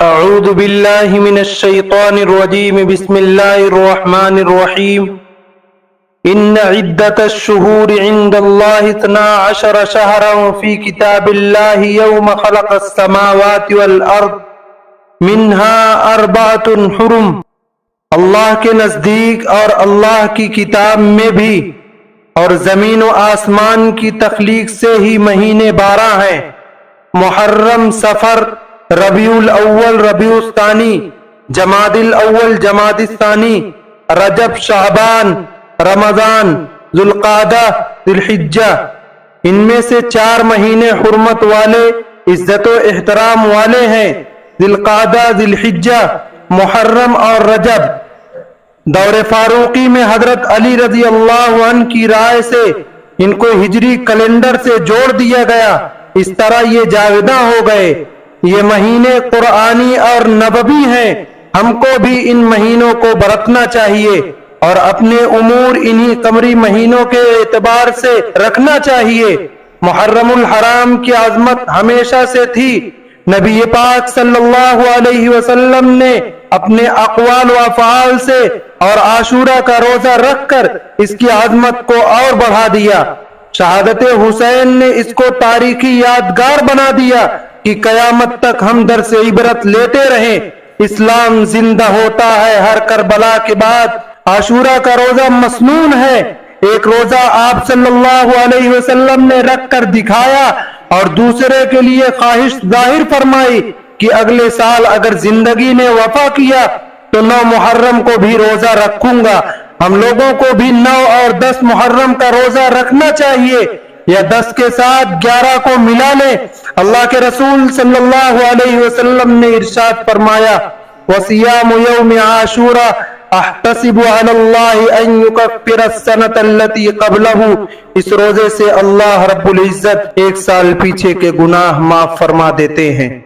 اعوذ باللہ من الشیطان الرجیم بسم اللہ الرحمن الرحیم ان عدت الشہور عند اللہ 12 شہرا فی کتاب اللہ یوم خلق السماوات والارض منها 4 حرم۔ اللہ کے نزدیک اور اللہ کی کتاب میں بھی اور زمین و آسمان کی تخلیق سے ہی مہینے 12 ہیں: محرم، صفر، ربیع الاول، ربیع الثانی، جمادی الاول، جمادی الثانی، رجب، شعبان، رمضان، ذوالقعدہ، ذی الحجہ۔ ان میں سے 4 مہینے حرمت والے، عزت و احترام والے ہیں: ذی القعدہ، ذی الحجہ، محرم اور رجب۔ دور فاروقی میں حضرت علی رضی اللہ عنہ کی رائے سے ان کو ہجری کیلنڈر سے جوڑ دیا گیا، اس طرح یہ جاویداں ہو گئے۔ یہ مہینے قرآنی اور نبوی ہیں، ہم کو بھی ان مہینوں کو برتنا چاہیے اور اپنے امور انہی قمری مہینوں کے اعتبار سے رکھنا چاہیے۔ محرم الحرام کی عظمت ہمیشہ سے تھی۔ نبی پاک صلی اللہ علیہ وسلم نے اپنے اقوال و افعال سے اور عاشورہ کا روزہ رکھ کر اس کی عظمت کو اور بڑھا دیا۔ شہادت حسین نے اس کو تاریخی یادگار بنا دیا کہ قیامت تک ہم درس عبرت لیتے رہیں۔ اسلام زندہ ہوتا ہے ہر کربلا کے بعد۔ عاشورہ کا روزہ مسنون ہے۔ ایک روزہ آپ صلی اللہ علیہ وسلم نے رکھ کر دکھایا اور دوسرے کے لیے خواہش ظاہر فرمائی کہ اگلے سال اگر زندگی نے وفا کیا تو 9 محرم کو بھی روزہ رکھوں گا۔ ہم لوگوں کو بھی 9 اور 10 محرم کا روزہ رکھنا چاہیے، یا 10 کے ساتھ 11 کو ملا لیں۔ اللہ کے رسول صلی اللہ علیہ وسلم نے ارشاد فرمایا: وَصِيَامُ يَوْمِ عَاشُورَا احتسب علی اللہ ان یکفر السنۃ التی قبلہ۔ اس روزے سے اللہ رب العزت 1 سال پیچھے کے گناہ معاف فرما دیتے ہیں۔